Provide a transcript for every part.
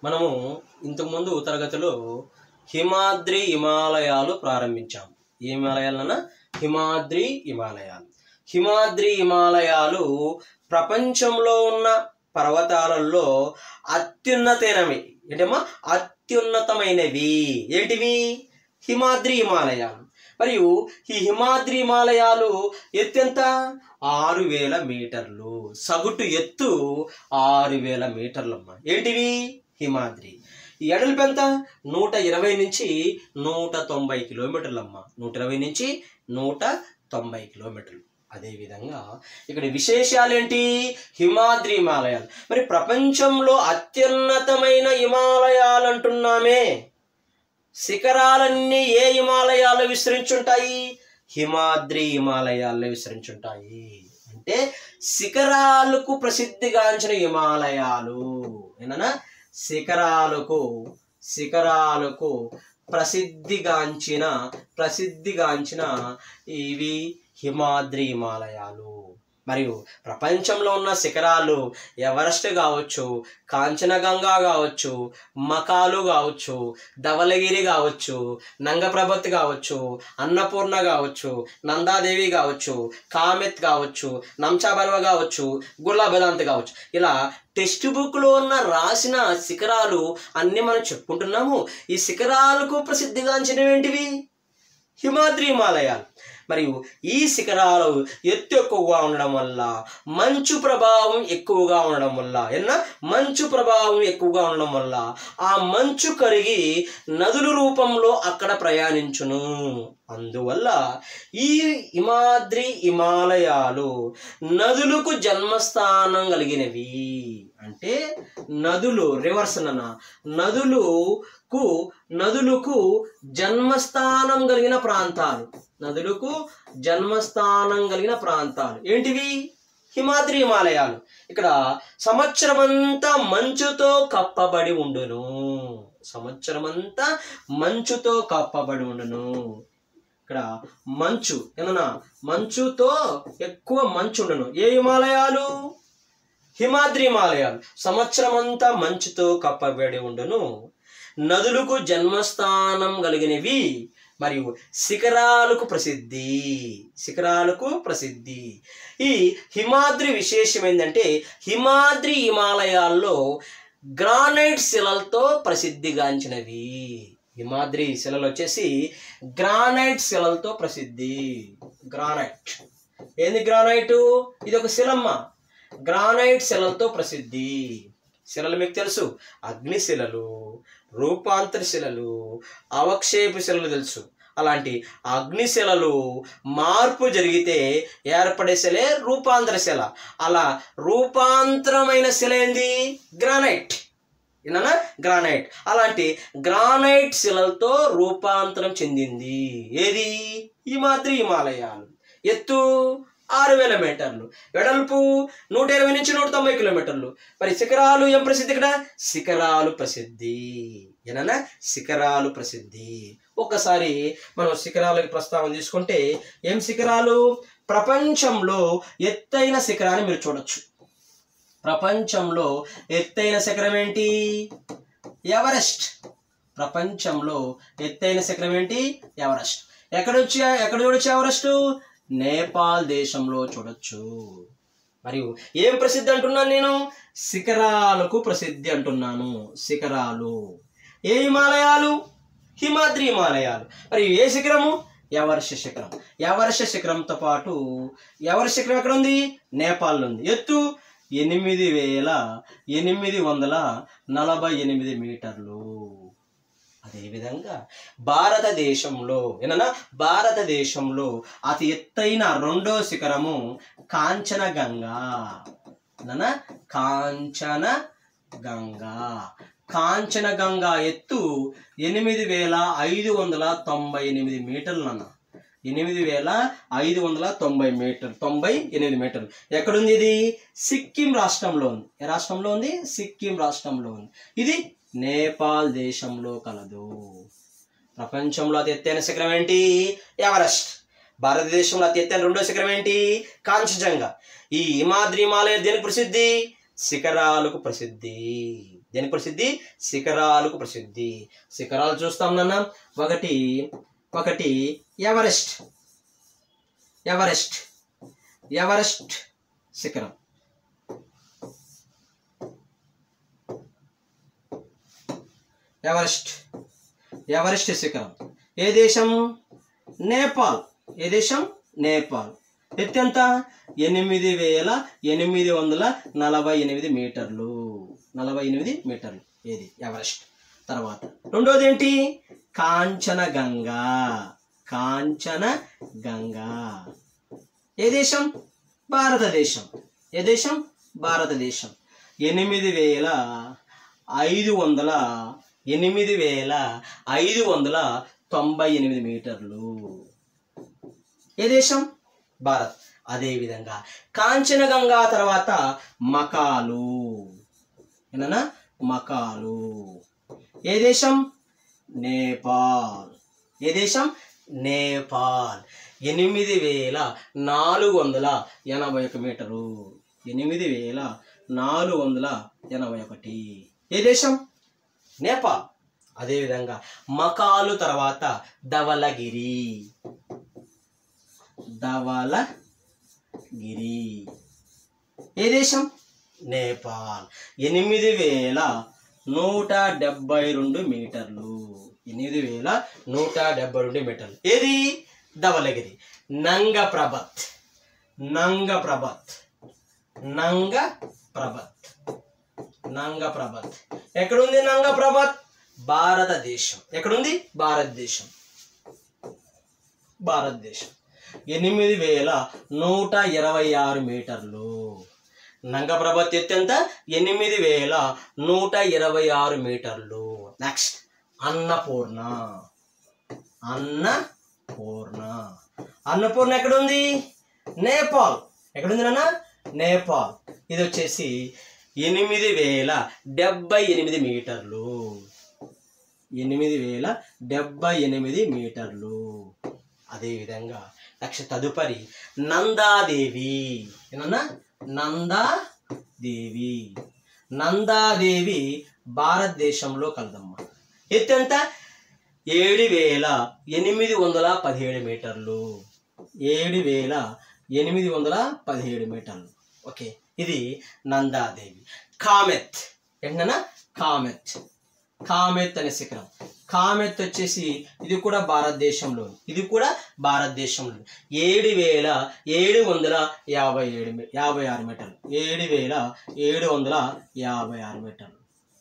మనము ఇంతకుముందు తరగతిలో హిమాద్రి హిమాలయాలు ప్రారంభించాం. ఏ హిమాలయాలన్నా హిమాద్రి హిమాలయాలు. హిమాద్రి హిమాలయాలు ప్రపంచంలో ఉన్న పర్వతాలలో అత్యున్నతమైనవి. ఏంటమ్మా? అత్యున్నతమైనవి. ఏంటివి? హిమాద్రి హిమాలయాలు. మరియు ఈ హిమాద్రి హిమాలయాలు ఎత్తు ఎంత? 6000 మీటర్లు. సగటు ఎత్తు 6000 మీటర్లమ్మా. ఏంటివి? హిమాద్రి. ఈ ఎడల్పు ఎంత? 120 నుంచి 190 కిలోమీటర్లమ్మా. 120 నుంచి 190 కిలోమీటర్లు. అదేవిధంగా ఇక్కడ విశేషాలు ఏంటి? హిమాద్రి హిమాలయాలు. మరి ప్రపంచంలో అత్యున్నతమైన హిమాలయాలు అంటున్నామే, శిఖరాలన్నీ ఏ హిమాలయాలు విస్తరించుంటాయి? హిమాద్రి హిమాలయాల్లో విస్తరించుంటాయి. అంటే శిఖరాలకు ప్రసిద్ధిగాంచిన హిమాలయాలు. ఏనా? శిఖరాలకు ప్రసిద్ధిగాంచిన ఇవి హిమాద్రి హిమాలయాలు. మరియు ప్రపంచంలో ఉన్న శిఖరాలు ఎవరెస్ట్ కావచ్చు, కాంచనగంగా కావచ్చు, మకాలు కావచ్చు, ధవళగిరి కావచ్చు, నంగప్రభత్ కావచ్చు, అన్నపూర్ణ కావచ్చు, నందాదేవి కావచ్చు, కామెత్ కావచ్చు, నంచాబల్వ కావచ్చు, గుర్లాబదాంత్ కావచ్చు. ఇలా టెక్స్ట్ బుక్లో ఉన్న రాసిన శిఖరాలు అన్నీ మనం చెప్పుకుంటున్నాము. ఈ శిఖరాలకు ప్రసిద్ధిగాంచినవి ఏంటివి? హిమాద్రి హిమాలయాలు. మరియు ఈ శిఖరాలు ఎత్తు ఎక్కువగా ఉండడం వల్ల, మంచు ప్రభావం ఎక్కువగా ఉండడం వల్ల ఆ మంచు కరిగి నదుల రూపంలో అక్కడ ప్రయాణించును. అందువల్ల ఈ హిమాద్రి హిమాలయాలు నదులకు జన్మస్థానం కలిగినవి. అంటే నదులు రివర్స్ అన్న నదులకు జన్మస్థానం కలిగిన ప్రాంతాలు. ఏంటివి? హిమాద్రి హిమాలయాలు. ఇక్కడ సంవత్సరమంతా మంచుతో కప్పబడి ఉండును. ఇక్కడ మంచుతో ఎక్కువ మంచు ఉండును. ఏ హిమాలయాలు? హిమాద్రి హిమాలయాలు. సంవత్సరమంతా మంచుతో కప్పబడి ఉండును. నదులకు జన్మస్థానం కలిగినవి. మరియు శిఖరాలకు ప్రసిద్ధి. ఈ హిమాద్రి విశేషం ఏంటంటే, హిమాద్రి హిమాలయాల్లో గ్రానైట్ శిలలతో ప్రసిద్ధిగాంచినవి. హిమాద్రి శిలలు వచ్చేసి గ్రానైట్ శిలలతో ప్రసిద్ధి. గ్రానైట్ ఏంది? గ్రానైట్ ఇది ఒక శిలమ్మ. గ్రానైట్ శిలలతో ప్రసిద్ధి. శిలలు మీకు తెలుసు, అగ్ని శిలలు, రూపాంతర శిలలు, అవక్షేప శిలలు తెలుసు. అలాంటి అగ్ని శిలలు మార్పు జరిగితే ఏర్పడే శిలే రూపాంతర శిల. అలా రూపాంతరమైన శిల ఏంది? గ్రానైట్. గ్రానైట్. అలాంటి గ్రానైట్ శిలలతో రూపాంతరం చెందింది ఏది? హిమాద్రి హిమాలయాలు. ఎత్తు 6000 మీటర్లు, వెడల్పు 120 నుంచి 190 కిలోమీటర్లు. మరి శిఖరాలు ఏం ప్రసిద్ధి? ఇక్కడ శిఖరాలు ప్రసిద్ధి. ఒక్కసారి మనం శిఖరాలకి ప్రస్తావన తీసుకుంటే, ఏం శిఖరాలు? ప్రపంచంలో ఎత్తైన శిఖరాన్ని మీరు చూడొచ్చు. ప్రపంచంలో ఎత్తైన శిఖరం ఏంటి? ఎవరెస్ట్. ప్రపంచంలో ఎత్తైన శిఖరం ఏంటి? ఎవరెస్ట్. ఎక్కడ చూడొచ్చు ఎవరెస్ట్? నేపాల్ దేశంలో చూడొచ్చు. మరియు ఏం ప్రసిద్ధి అంటున్నాను నేను? శిఖరాలకు ప్రసిద్ధి అంటున్నాను. శిఖరాలు. ఏ హిమాలయాలు? హిమాద్రి హిమాలయాలు. మరి ఏ శిఖరము? ఎవరెస్ట్ శిఖరం. ఎవరెస్ట్ శిఖరంతో పాటు ఎవరెస్ట్ శిఖరం ఎక్కడ ఉంది? నేపాల్లో ఉంది. ఎత్తు 8848 మీటర్లు. అదేవిధంగా భారతదేశంలో అతి ఎత్తైన రెండో శిఖరము కాంచనగంగా. కాంచనగంగా ఎత్తు 8598 మీటర్లు. 8598 మీటర్లు. ఎక్కడుంది ఇది? సిక్కిం రాష్ట్రంలో ఉంది. ఏ రాష్ట్రంలో ఉంది? సిక్కిం రాష్ట్రంలో ఉంది. ఇది నేపాల్ దేశంలో కలదు. ప్రపంచంలో అతి ఎత్తైన శిఖరం ఏంటి? ఎవరెస్ట్. భారతదేశంలో అతి ఎత్తైన రెండో శిఖరం ఏంటి? కాంచనజంగా. ఈ హిమాద్రి హిమాలయ దేనికి ప్రసిద్ధి? శిఖరాలకు ప్రసిద్ధి. దేనికి ప్రసిద్ధి? శిఖరాలకు ప్రసిద్ధి. శిఖరాలు చూస్తాం నాన్న. ఒకటి ఎవరెస్ట్. ఎవరెస్ట్ శిఖరం. ఎవరెస్ట్ శిఖరం ఏ దేశం? నేపాల్. ఏ దేశం? నేపాల్. ఎత్తెంత? 8848 మీటర్లు. 48 మీటర్లు. ఏది? ఎవరెస్ట్. తర్వాత రెండోది ఏంటి? కాంచనగంగా. ఏ దేశం? భారతదేశం. ఏ దేశం? భారతదేశం. 8598 మీటర్లు. ఏ దేశం? భారత్. అదేవిధంగా కాంచనగంగా తర్వాత మకాలు. ఏనా? మకాలు. ఏ దేశం? నేపాల్. ఏ దేశం? నేపాల్. 8481 మీటరు. 8481. ఏ దేశం? నేపాల్. అదేవిధంగా మకాలు తర్వాత ధవళగిరి. ఏ దేశం? నేపాల్. 8172 మీటర్లు. 8172 మీటర్లు. ఏది? ధవళగిరి. నంగ ప్రభత్. ఎక్కడుంది నంగ ప్రభత్? భారతదేశం. ఎక్కడుంది? భారతదేశం. 8126 మీటర్లు. నంగ ప్రభత్ ఎత్తెంత? 8126 మీటర్లు. నెక్స్ట్ అన్నపూర్ణ. అన్నపూర్ణ ఎక్కడుంది? నేపాల్. ఎక్కడుంది నాన్న? నేపాల్. ఇది వచ్చేసి 8078 మీటర్లు. 8078 మీటర్లు. అదేవిధంగా నెక్స్ట్ తదుపరి నందాదేవి. ఏమన్నా? నందాదేవి భారతదేశంలో కలదమ్మా. ఎత్తెంత? 7817 మీటర్లు. 7817 మీటర్లు. ఓకే, ఇది నందాదేవి. కామెత్. ఏంటన్నా? కామెత్ అనే శిఖరం. కామెత్ వచ్చేసి ఇది కూడా భారతదేశంలో. 7756 మీటర్లు. 7756 మీటర్లు.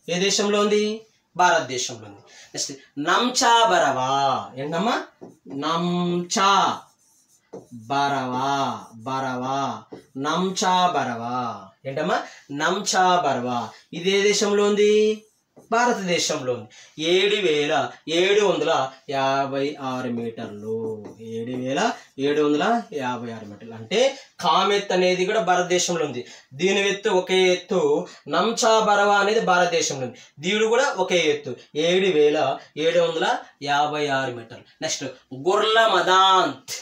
ఏ దేశంలో ఉంది? భారతదేశంలో ఉంది. నెక్స్ట్ నంచా బరవా. ఏంటమ్మా? నంచా బరవా. ఏంటమ్మా? నంచా బరవా. ఇది ఏ దేశంలో ఉంది? భారతదేశంలో ఉంది. 7756 మీటర్లు. 7756 మీటర్లు. అంటే కామెత్ అనేది కూడా భారతదేశంలో ఉంది. దీని ఎత్తు ఒకే ఎత్తు. నంచా బరవా అనేది భారతదేశంలో ఉంది. దీడు కూడా ఒకే ఎత్తు. 7756 మీటర్లు. నెక్స్ట్ గుర్ల మదాంత్.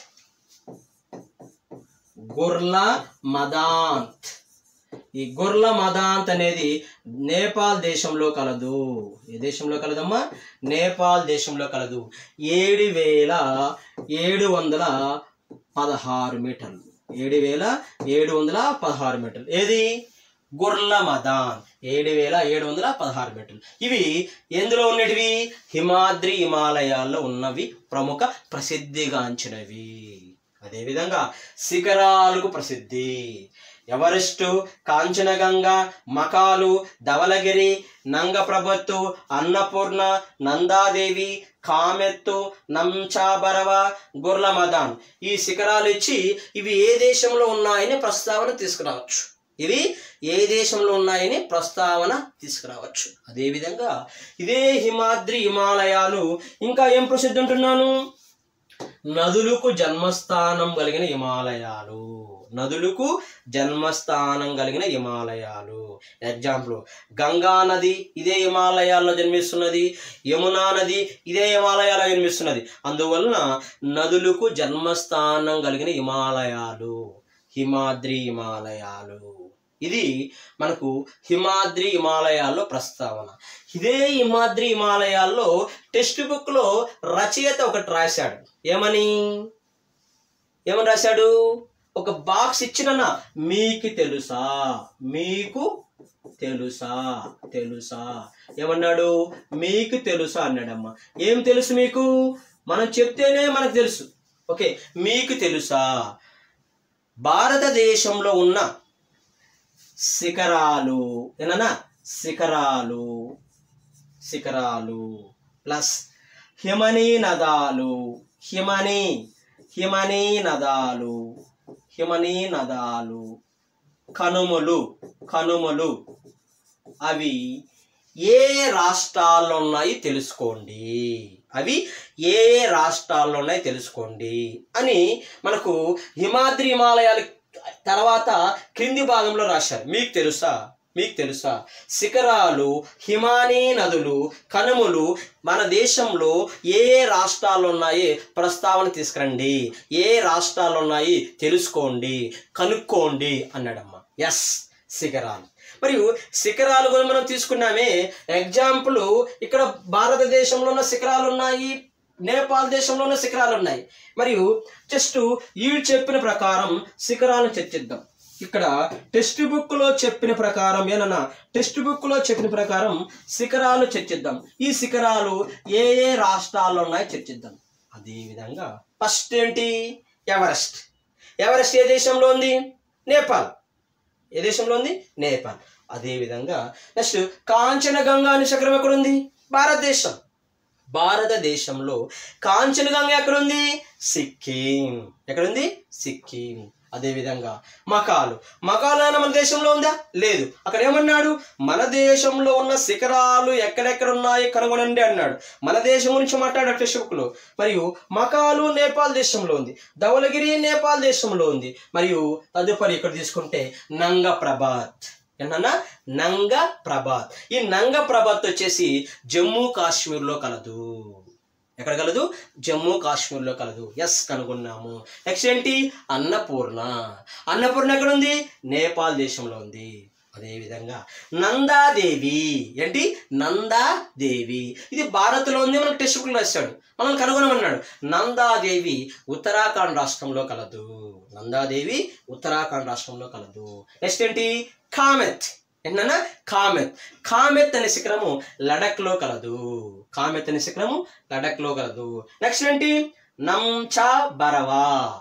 ఈ గుర్ల మదాంత్ అనేది నేపాల్ దేశంలో కలదు. ఏ దేశంలో కలదమ్మా? నేపాల్ దేశంలో కలదు. 7716 మీటర్లు. 7716 మీటర్లు. ఏది? గుర్ల మదాన్. 7716 మీటర్లు. ఇవి ఎందులో ఉన్నటివి? హిమాలయాల్లో ఉన్నవి, ప్రముఖ ప్రసిద్ధిగాంచినవి. అదేవిధంగా శిఖరాలకు ప్రసిద్ధి. ఎవరెస్టు, కాంచనగంగా, మకాలు, ధవళగిరి, నంగ ప్రభత్తు, అన్నపూర్ణ, నందాదేవి, కామెత్తు, నంచా బరవా, గుర్ల మదాన్. ఈ శిఖరాలు ఇచ్చి ఇవి ఏ దేశంలో ఉన్నాయని ప్రస్తావన తీసుకురావచ్చు. అదేవిధంగా ఇదే హిమాలయాలు ఇంకా ఏం ప్రసిద్ధి అంటున్నాను? నదులకు జన్మస్థానం కలిగిన హిమాలయాలు. ఎగ్జాంపుల్, గంగా నది ఇదే హిమాలయాల్లో జన్మిస్తున్నది. యమునా నది ఇదే హిమాలయాల్లో జన్మిస్తున్నది. అందువలన నదులకు జన్మస్థానం కలిగిన హిమాలయాలు హిమాద్రి హిమాలయాలు. ఇది మనకు హిమాద్రి హిమాలయాల్లో ప్రస్తావన. ఇదే హిమాద్రి హిమాలయాల్లో టెక్స్ట్ బుక్లో రచయిత ఒకటి రాశాడు. ఏమని రాశాడు? ఒక బాక్స్ ఇచ్చినన్నా, మీకు తెలుసా, మీకు తెలుసా ఏమన్నాడు? మీకు తెలుసా అన్నాడమ్మా. ఏం తెలుసు మీకు? మనం చెప్తేనే మనకు తెలుసు. ఓకే, మీకు తెలుసా భారతదేశంలో ఉన్న శిఖరాలు, ఏనా శిఖరాలు ప్లస్ హిమనీ నదాలు, హిమనీ నదాలు, కనుమలు అవి ఏ రాష్ట్రాల్లో ఉన్నాయి తెలుసుకోండి, అని మనకు హిమాద్రి హిమాలయాల తర్వాత క్రింది భాగంలో రాశారు. మీకు తెలుసా శిఖరాలు, హిమానీ నదులు, కనుమలు మన దేశంలో ఏ రాష్ట్రాలు ఉన్నాయి ప్రస్తావన తీసుకురండి, ఏ రాష్ట్రాలు ఉన్నాయి తెలుసుకోండి, కనుక్కోండి అన్నాడమ్మా. ఎస్, శిఖరాలు. మరియు శిఖరాలు కూడా మనం తీసుకున్నామే. ఎగ్జాంపుల్, ఇక్కడ భారతదేశంలో ఉన్న శిఖరాలు ఉన్నాయి, నేపాల్ దేశంలో ఉన్న శిఖరాలు ఉన్నాయి. మరియు జస్ట్ వీళ్ళు చెప్పిన ప్రకారం శిఖరాలను చర్చిద్దాం. ఇక్కడ టెక్స్ట్ బుక్లో చెప్పిన ప్రకారం శిఖరాలు చర్చిద్దాం. ఈ శిఖరాలు ఏ రాష్ట్రాల్లో ఉన్నాయో చర్చిద్దాం. అదేవిధంగా ఫస్ట్ ఏంటి? ఎవరెస్ట్. ఎవరెస్ట్ ఏ దేశంలో ఉంది? నేపాల్. ఏ దేశంలో ఉంది? నేపాల్. అదేవిధంగా నెక్స్ట్ కాంచనగంగా అనే శిఖరం ఎక్కడుంది? భారతదేశంలో కాంచనగంగా ఎక్కడుంది? సిక్కిం. ఎక్కడుంది? సిక్కిం. అదేవిధంగా మకాలు అయినా మన దేశంలో ఉందా? లేదు. అక్కడ ఏమన్నాడు? మన దేశంలో ఉన్న శిఖరాలు ఎక్కడెక్కడ ఉన్నాయో కనుగొనండి అన్నాడు. మన దేశం గురించి మాట్లాడాడు టెక్స్ట్ బుక్లో. మరియు మకాలు నేపాల్ దేశంలో ఉంది, ధవళగిరి నేపాల్ దేశంలో ఉంది. మరియు తదుపరి ఇక్కడ తీసుకుంటే నంగ ప్రభాత్. ఏంటన్నా? నంగ ప్రభాత్. ఈ నంగ ప్రభాత్ వచ్చేసి జమ్మూ కాశ్మీర్లో కలదు. ఎక్కడ కలదు? జమ్మూ కాశ్మీర్లో కలదు. ఎస్, కనుగొన్నాము. నెక్స్ట్ ఏంటి? అన్నపూర్ణ ఎక్కడ ఉంది? నేపాల్ దేశంలో ఉంది. అదేవిధంగా నందాదేవి. ఏంటి? నందాదేవి. ఇది భారత్లో ఉంది. మనకు టెక్స్ట్ బుక్లో రాశాడు, మనం కనుగొనమన్నాడు. నందాదేవి ఉత్తరాఖండ్ రాష్ట్రంలో కలదు. నెక్స్ట్ ఏంటి? కామెత్. ఏంటన్నా? కామెత్ అనే శిఖరము లడఖ్లో కలదు. నెక్స్ట్ ఏంటి? నంచా బరవా.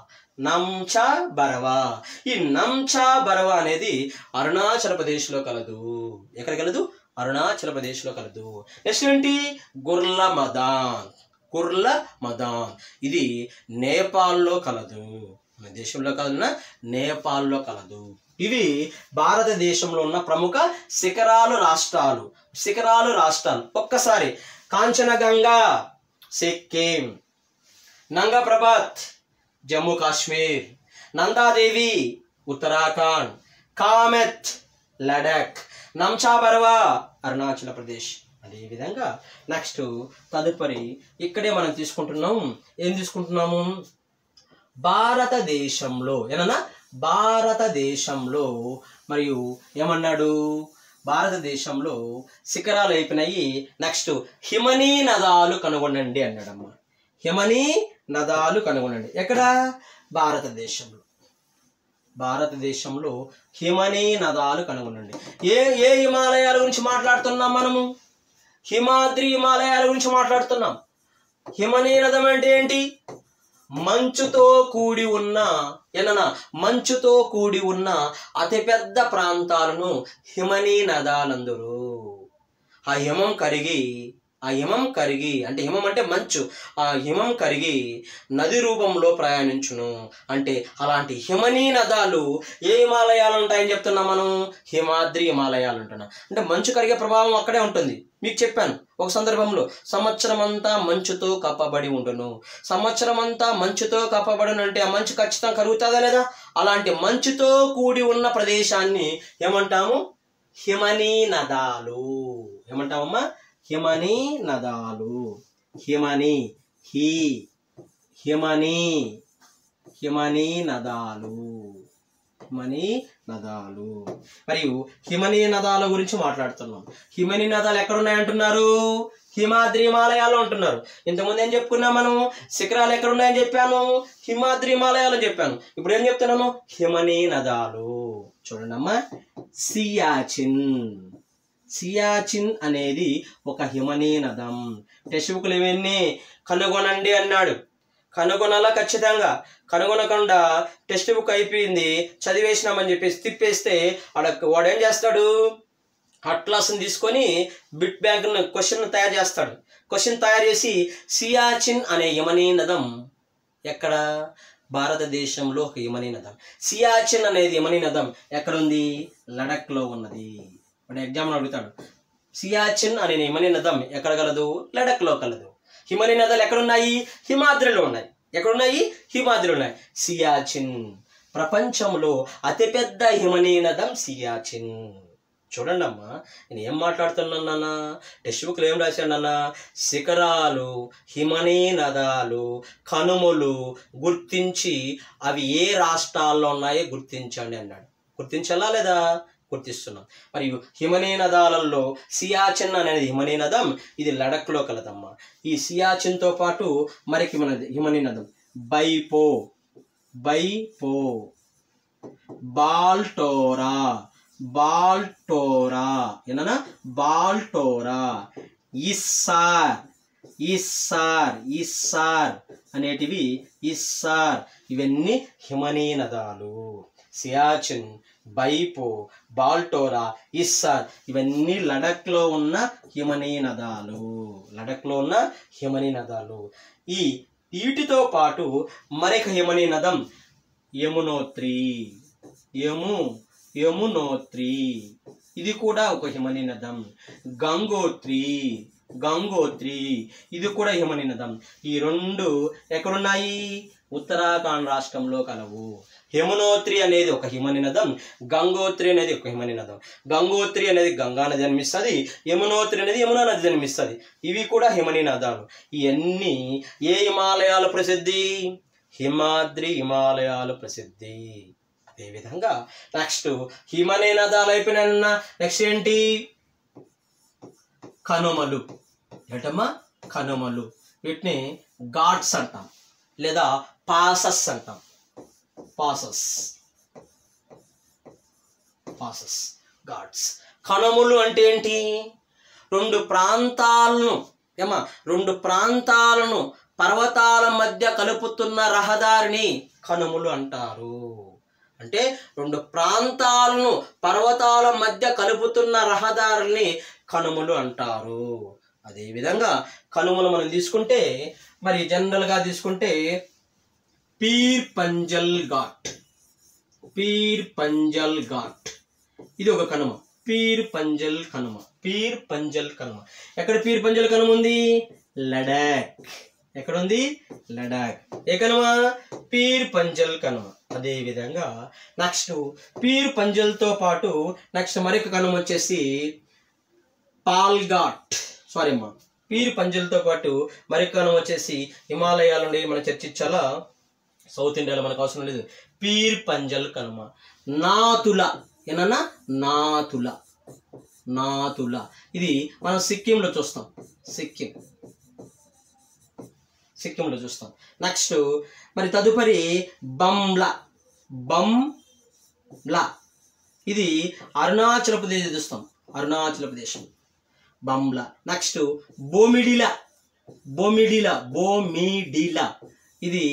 ఈ నంచా బరవా అనేది అరుణాచల్ ప్రదేశ్లో కలదు. ఎక్కడ కలదు? అరుణాచల్ ప్రదేశ్లో కలదు. నెక్స్ట్ ఏంటి? గుర్ల మదాన్. ఇది నేపాల్లో కలదు. మన దేశంలో కాదున్నా నేపాల్లో కలదు. ఇవి భారతదేశంలో ఉన్న ప్రముఖ శిఖరాలు రాష్ట్రాలు. ఒక్కసారి కాంచనగంగా సిక్కిం, నంగ ప్రభాత్ జమ్మూ కాశ్మీర్, నందాదేవి ఉత్తరాఖండ్, కామెత్ లడఖ్, నంచా బరవా అరుణాచల్ ప్రదేశ్. అదేవిధంగా నెక్స్ట్ తదుపరి ఇక్కడే మనం ఏం తీసుకుంటున్నాము? భారతదేశంలో మరియు ఏమన్నాడు? భారతదేశంలో శిఖరాలు అయిపోయినాయి. నెక్స్ట్ హిమనీ నదాలు కనుగొనండి అన్నాడమ్మా. హిమనీ నదాలు కనుగొనండి. ఎక్కడ? భారతదేశంలో హిమనీ నదాలు కనుగొనండి. ఏ హిమాలయాల గురించి మాట్లాడుతున్నాం మనము? హిమాద్రి హిమాలయాల గురించి మాట్లాడుతున్నాం. హిమనీ నదం అంటే ఏంటి? మంచుతో కూడి ఉన్న అతిపెద్ద ప్రాంతాలను హిమనీ నదాలందరూ. ఆ హిమం కరిగి అంటే హిమం అంటే మంచు. ఆ హిమం కరిగి నది రూపంలో ప్రయాణించును. అంటే అలాంటి హిమనీ నదాలు ఏ హిమాలయాలు ఉంటాయని చెప్తున్నాం మనం? హిమాద్రి హిమాలయాలు అంటున్నాం. అంటే మంచు కరిగే ప్రభావం అక్కడే ఉంటుంది. మీకు చెప్పాను ఒక సందర్భంలో, సంవత్సరం అంతా మంచుతో కప్పబడి ఉండును. అంటే ఆ మంచు ఖచ్చితంగా కరుగుతుందా లేదా? అలాంటి మంచుతో కూడి ఉన్న ప్రదేశాన్ని ఏమంటాము? హిమనీ నదాలు. ఏమంటామమ్మా? హిమనీ నదాలు. హిమనీ నదాలు. హిమనీ నదాలు. మరియు హిమనీ నదాల గురించి మాట్లాడుతున్నాం. హిమనీ నదాలు ఎక్కడున్నాయంటున్నారు? హిమాద్రి హిమాలయాలు అంటున్నారు. ఇంతకుముందు ఏం చెప్పుకున్నాం మనం? శిఖరాలు ఎక్కడున్నాయని చెప్పాను, హిమాద్రి హిమాలయాలు అని చెప్పాను. ఇప్పుడు ఏం చెప్తున్నాను? హిమనీ నదాలు. చూడండి అమ్మా, సియాచిన్. సియాచిన్ అనేది ఒక హిమనీ నదం. టెక్స్ట్ బుక్లు ఇవన్నీ కనుగొనండి అన్నాడు. కనుగొనాలా ఖచ్చితంగా. కనుగొనకుండా టెక్స్ట్ బుక్ అయిపోయింది చదివేసినామని చెప్పేసి తిప్పేస్తే వాడు ఏం చేస్తాడు? అట్లాస్ని తీసుకొని బిట్ బ్యాంక్ క్వశ్చన్ తయారు చేస్తాడు. క్వశ్చన్ తయారు చేసి సియాచిన్ అనే హిమనీ నదం ఎక్కడ? భారతదేశంలో ఒక హిమనీ నదం. సియాచిన్ అనేది హిమనీ నదం ఎక్కడుంది? లడఖ్లో ఉన్నది. వాడు ఎగ్జామ్లో అడుగుతాడు, సియాచిన్ అనే హిమనీ నదం ఎక్కడ కలదు? లడఖ్లో కలదు. హిమనీ నదాలు ఎక్కడున్నాయి? హిమాద్రిలో ఉన్నాయి. ఎక్కడున్నాయి? హిమాద్రిలో ఉన్నాయి. సియాచిన్ ప్రపంచంలో అతిపెద్ద హిమనీ నదం సియాచిన్. చూడండి అమ్మా, నేను ఏం మాట్లాడుతున్నాను నాన్న? టెక్స్ట్ బుక్లో ఏం రాశాడు నాన్న? శిఖరాలు, హిమనీ నదాలు, కనుమలు గుర్తించి అవి ఏ రాష్ట్రాల్లో ఉన్నాయో గుర్తించండి అన్నాడు. గుర్తించాలా లేదా? గుర్తిస్తున్నాం. మరియు హిమనీ నదాలలో సియాచిన్ అనేది హిమనీ నదం, ఇది లడఖ్లో కలదమ్మా. ఈ సియాచిన్తో పాటు మరికి హిమనీ నదం బైపో, బాల్టోరా, ఏనా బాల్టోరా, ఇస్సార్ అనేటివి ఇవన్నీ హిమనీ నదాలు. సియాచిన్, బైపో, బాల్టోరా, ఇస్సార్ ఇవన్నీ లడఖ్లో ఉన్న హిమనీ నదాలు. వీటితో పాటు మరొక హిమనీ నదం యమునోత్రి, ఇది కూడా ఒక హిమనీ నదం. గంగోత్రి ఇది కూడా హిమనీ నదం. ఈ రెండు ఎక్కడున్నాయి? ఉత్తరాఖండ్ రాష్ట్రంలో కలవు. యమునోత్రి అనేది ఒక హిమనీ నదం, గంగోత్రి అనేది ఒక హిమనీ నదం. గంగోత్రి అనేది గంగా నది జన్మిస్తుంది, యమునోత్రి అనేది యమునా నది జన్మిస్తుంది. ఇవి కూడా హిమనీ నదాలు. ఇవన్నీ ఏ హిమాలయాలు ప్రసిద్ధి? హిమాద్రి హిమాలయాలు ప్రసిద్ధి. అదేవిధంగా నెక్స్ట్ హిమనీ నదాలు అయిపోయిన నెక్స్ట్ ఏంటి? కనుమలు. ఏంటమ్మా? కనుమలు. వీటిని ఘాట్స్ అంటాం లేదా పాసస్ అంటాం. పాసస్, ఘాట్స్. కనుమలు అంటే ఏంటి? రెండు ప్రాంతాలను పర్వతాల మధ్య కలుపుతున్న రహదారిని కనుమలు అంటారు. అంటే రెండు ప్రాంతాలను పర్వతాల మధ్య కలుపుతున్న రహదారిని కనుమలు అంటారు. అదేవిధంగా కనుమలు మనం తీసుకుంటే, మరి జనరల్గా తీసుకుంటే పీర్ పంజల్ ఘాట్ ఇది ఒక కనుమ. పీర్ పంజల్ కనుమ. ఎక్కడ పీర్ పంజల్ కనుమ ఉంది? లడాక్. ఎక్కడ ఉంది? లడాక్. ఏ కనుమ? పీర్ పంజల్ కనుమ. అదేవిధంగా నెక్స్ట్ పీర్ పంజల్తో పాటు నెక్స్ట్ మరొక కనుమ వచ్చేసి పీర్ పంజల్తో పాటు మరొక కనుమ వచ్చేసి హిమాలయాల నుండి మనం చర్చించాలా, సౌత్ ఇండియాలో మనకు అవసరం లేదు. పీర్ పంజల్ కనుమ. నాతుల ఇది మనం సిక్కింలో చూస్తాం. సిక్కింలో చూస్తాం. నెక్స్ట్ మరి తదుపరి బంబ్లా ఇది అరుణాచల్ ప్రదేశ్ చూస్తాం. బంబ్లా. నెక్స్ట్ బోమిడిలా ఇది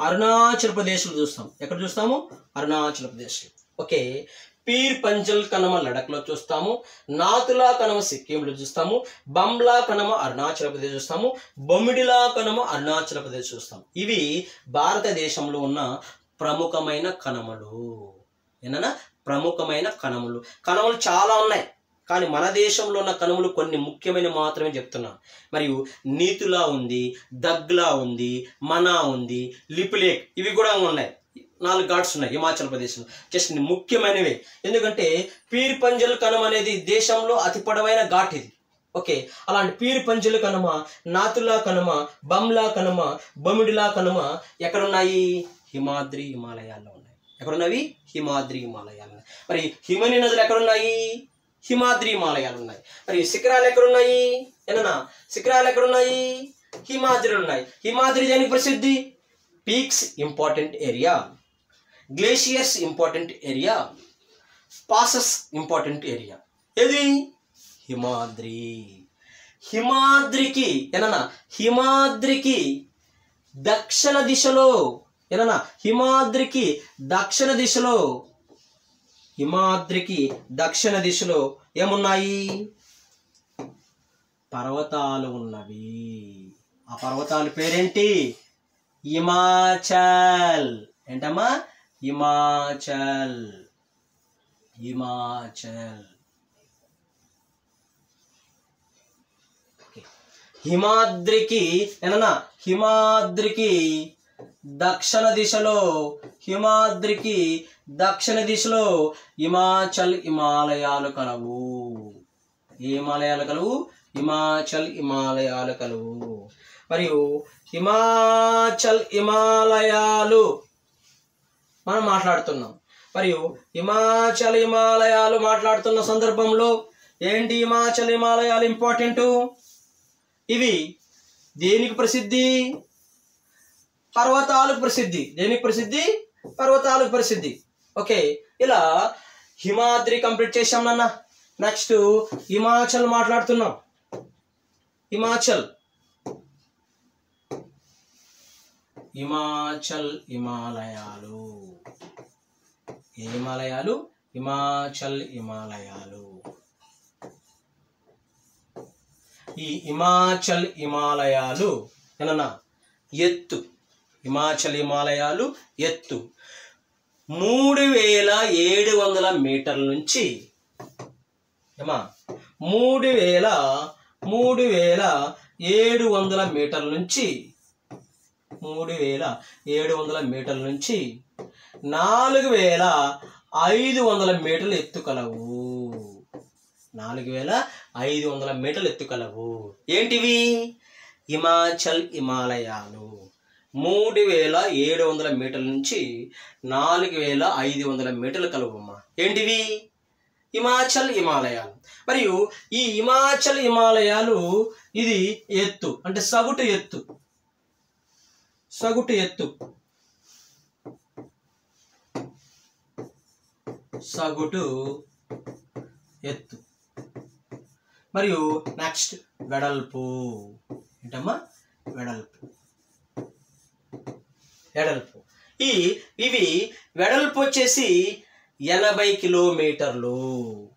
అరుణాచల్ ప్రదేశ్లో చూస్తాం. ఎక్కడ చూస్తాము? అరుణాచల్ ప్రదేశ్. ఓకే. పీర్ పంజల్ కనుమ లడఖ్లో చూస్తాము, నాతులా కనుమ సిక్కింలో చూస్తాము, బంబ్లా కనుమ అరుణాచల్ ప్రదేశ్ చూస్తాము, బొమిడిలా కనుమ అరుణాచల్ ప్రదేశ్ చూస్తాం. ఇవి భారతదేశంలో ఉన్న ప్రముఖమైన కనుమలు. కనుమలు చాలా ఉన్నాయి, కానీ మన దేశంలో ఉన్న కనుమలు కొన్ని ముఖ్యమైన మాత్రమే చెప్తున్నాను. మరియు నీతులా ఉంది, దగ్లా ఉంది, మనా ఉంది, లిపులేక్ ఇవి కూడా ఉన్నాయి. 4 ఘాట్స్ ఉన్నాయి హిమాచల్ ప్రదేశ్లో. జస్ట్ ముఖ్యమైనవే. ఎందుకంటే పీర్ పంజల్ కనుమ అనేది దేశంలో అతి పొడవైన ఘాట్ ఇది. ఓకే. అలాంటి పీర్ పంజల్ కనుమ, నాతులా కనుమ, బంబ్లా కనుమ, బొమిడిలా కనుమ ఎక్కడున్నాయి? హిమాద్రి హిమాలయాల్లో ఉన్నాయి. ఎక్కడున్నవి? హిమాద్రి హిమాలయాలు. మరి హిమని నదులు ఎక్కడున్నాయి? హిమాద్రి హిమాలయాలు ఉన్నాయి. మరి శిఖరాలు ఎక్కడున్నాయి? ఏనా శిఖరాలు ఎక్కడున్నాయి? హిమాద్రి ఉన్నాయి. హిమాద్రి దేనికి ప్రసిద్ధి? Peaks important area, glaciers important area, passes important area. ఏది? హిమాద్రి. హిమాద్రికి ఏనా హిమాద్రికి దక్షిణ దిశలో ఏనా హిమాద్రికి దక్షిణ దిశలో హిమాద్రికి దక్షిణ దిశలో ఏమున్నాయి? పర్వతాలు ఉన్నవి. ఆ పర్వతాల పేరేంటి? హిమాచల్. ఏంటమ్మా? హిమాచల్. హిమాచల్. హిమాద్రికి ఏనా హిమాద్రికి దక్షిణ దిశలో హిమాద్రికి దక్షిణ దిశలో హిమాచల్ హిమాలయాలు కలవు. ఏ హిమాలయాలు కలవు? హిమాచల్ హిమాలయాలు కలవు. మరియు హిమాచల్ హిమాలయాలు మనం మాట్లాడుతున్నాం. మరియు హిమాచల్ హిమాలయాలు మాట్లాడుతున్న సందర్భంలో ఏంటి? హిమాచల్ హిమాలయాలు ఇంపార్టెంట్. ఇవి దేనికి ప్రసిద్ధి? పర్వతాలకు ప్రసిద్ధి. దేనికి ప్రసిద్ధి? పర్వతాలకు ప్రసిద్ధి. ఓకే, ఇలా హిమాద్రి కంప్లీట్ చేసాం నాన్న. నెక్స్ట్ హిమాచల్ మాట్లాడుతున్నాం. హిమాచల్ హిమాచల్ హిమాలయాలు. ఏ హిమాలయాలు? హిమాచల్ హిమాలయాలు. ఈ హిమాచల్ హిమాలయాలు ఏనా ఎత్తు. హిమాచల్ హిమాలయాలు ఎత్తు 3700 మీటర్ల నుంచి 3700 మీటర్ల నుంచి 3700 మీటర్ల నుంచి 4500 మీటర్లు ఎత్తు కలవు. 4500 మీటర్లు ఎత్తు కలవు. ఏంటివి? హిమాచల్ హిమాలయాలు. 3700 మీటర్ల నుంచి 4500 మీటర్లు కలవమ్మా. ఏంటివి? హిమాచల్ హిమాలయాలు. మరియు ఈ హిమాచల్ హిమాలయాలు ఇది ఎత్తు అంటే సగటు ఎత్తు. సగటు ఎత్తు సగటు ఎత్తు. మరియు నెక్స్ట్ వెడల్పు. ఏంటమ్మా? వెడల్పు. వెడల్పు ఇవి వెడల్పు వచ్చేసి 80 కిలోమీటర్లు.